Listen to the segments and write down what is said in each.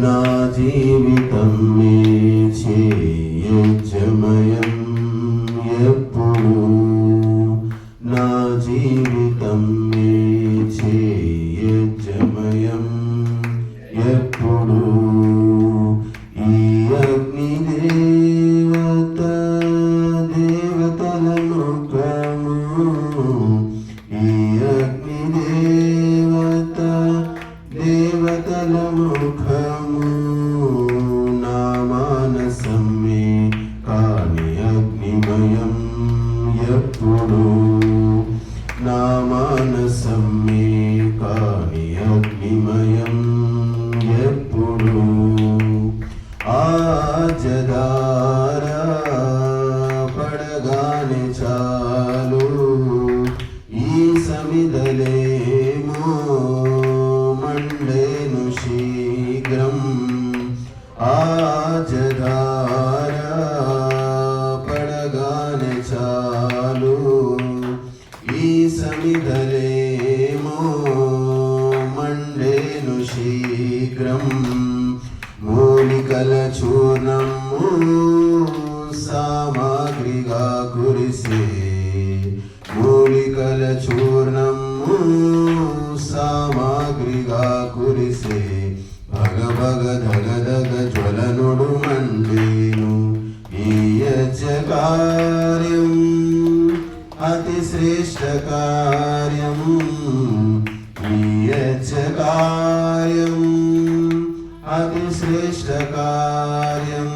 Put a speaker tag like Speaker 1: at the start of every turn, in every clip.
Speaker 1: నా జీవితం నీ చేయజమయం ఎప్పుడు నా జీవితం నీ చేయజమయం ఎప్పుడు ఈ అగ్ని దేవతల ముఖము ఈ అగ్ని దేవతల ముఖము నా మానసమే కాని అగ్నిమయం ఎప్పుడు నా మానసమే కాని అగ్నిమయం ఎప్పుడు ఆజదారా పడగానే చాలు ఈ సమిదలేమో మండేను శీఘ్రం ఆజదారా పడగానే చాలు ఈ సమిదలేమో మండేను శీఘ్రం మూలికల చూర్ణము సామాగ్రిగా కురిసే మూలికల చూర్ణము సామాగ్రిగా కురిసే భగ భగ ధగ ధగ జ్వలనుడు మండేను ఈ యజ్ఞకార్యం అతి శ్రేష్ఠ కార్యం ఈ యజ్ఞకార్యం అతి శ్రేష్ఠ కార్యం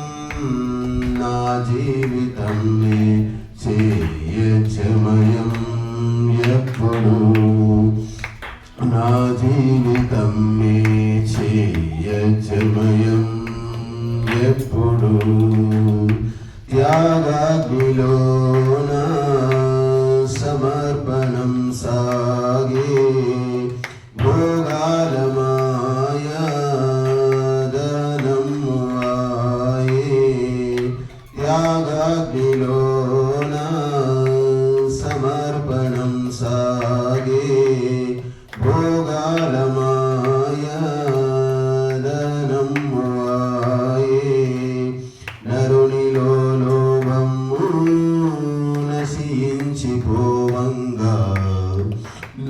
Speaker 1: నా జీవితం నీ చేయజమయం ఎప్పుడు నా జీవితం నీ చేయజమయం ఎప్పుడు త్యాగాగ్నిలోన సమర్పణం సాగే భోగాల త్యాగాగ్నిలోన సమర్పణం సాగే భోగాల మాయాదనం వాయే నరునిలో లోభము నశించిపోవంగా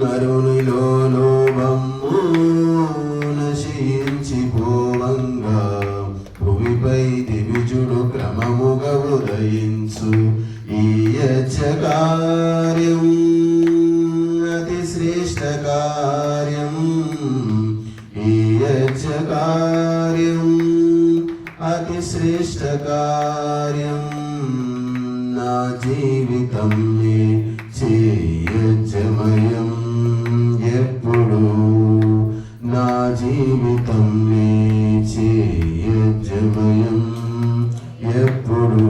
Speaker 1: నరునిలో లోభము నశించిపోవంగా భూమిపై దివిజుడు క్రమముగా ఉదయించు ఈ యజ్ఞకార్యం అతి శ్రేష్ఠ కార్యం ఈ యజ్ఞకార్యం అతి శ్రేష్ఠ కార్యం నా జీవితం నీ చేయజమయం ఎప్పుడు నా జీవితం నీ చేయజమయం ఎప్పుడు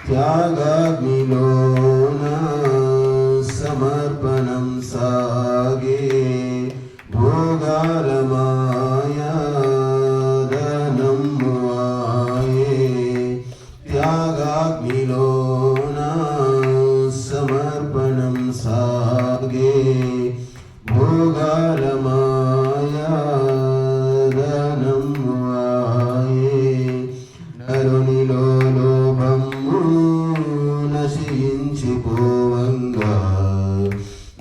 Speaker 1: త్యాగాగ్నిలోన సమర్పణం సాగే భోగాల మాయాదనం వాయే త్యాగాగ్నిలోన సమర్పణం సాగే భోగాల మాయాదనం వాయే నరునిలో లోభము నశించిపోవంగా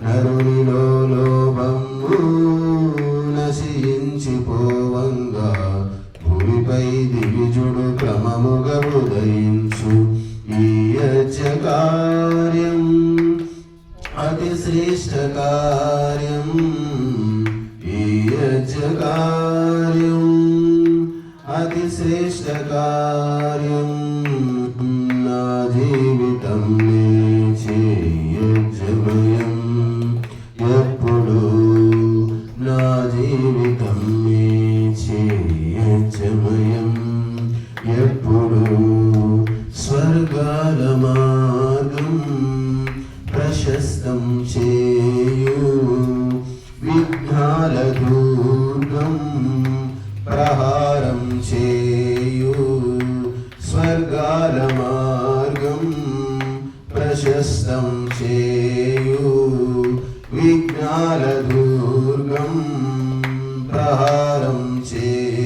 Speaker 1: నరునిలో లోభము నశించిపోవంగా భూమిపై దివిజుడు క్రమముగా ఉదయించు ఈ యజ్ఞకార్యం అతి శ్రేష్ఠ కార్యం ఈ యజ్ఞకార్యం అతి శ్రేష్ఠ కార్యం నా జీవితం నీ చేయజమయం ఎప్పుడు నా జీవితం నీ చేయజమయం ఎప్పుడు స్వర్గాల మార్గం ప్రశస్తం చేయు విఘ్నాల దూర్గం ప్రహారం చేయు స్వర్గాల మార్గం ప్రశస్తం చేయు విఘ్నాల దూర్గం ప్రహారం చేయు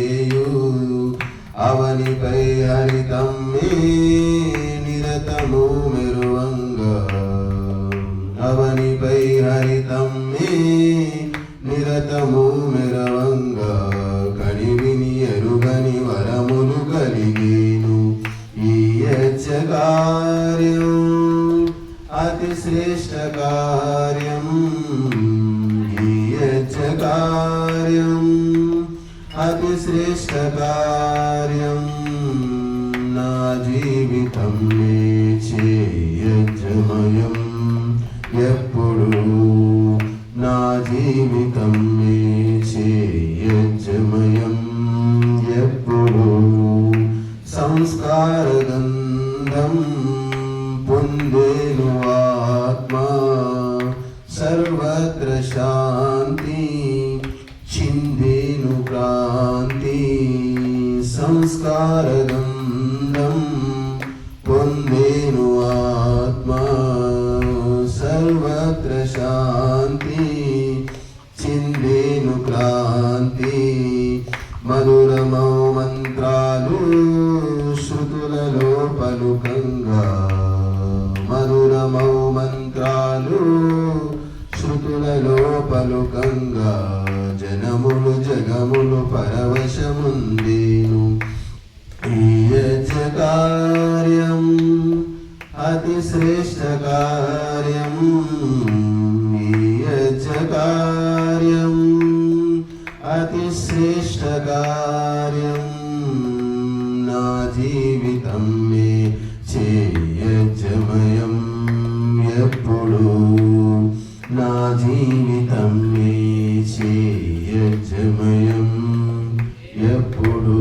Speaker 1: అవనిపై హరితం మే నిరతము మెరువంగా అవనిపై హరితం మే నిరతము మెరవంగా కనివిని ఎరుగని వరములు కలిగేను ఈ యజ్ఞకార్యం అతి శ్రేష్ఠ కార్యం ఈ యజ్ఞకార్యం అతి శ్రేష్ఠ కార్యం నా జీవితం చేయజమయం ఎప్పుడు నా జీవితం చేయజమయం ఎప్పుడు సంస్కార గంధం పొందేను ఆత్మ సర్వత్ర శాంతి చిందేను క్రాంతి సంస్కార గంధం పొందేను ఆత్మ సర్వత్ర శాంతి చిందేను క్రాంతి మధురమౌ మంత్రాలు శృతులలో పలుకంగా మధురమౌ మంత్రాలు శృతులలో పలుకంగా జనములు జగములు పరవశముందేను ఈ యజ్ఞకార్యం అతి శ్రేష్ఠ కార్యం ఈ యజ్ఞకార్యం అతి శ్రేష్ఠ కార్యం నా జీవితం చేయజమయం ఎప్పుడు నా జీవితం చేయజమయం ఎప్పుడు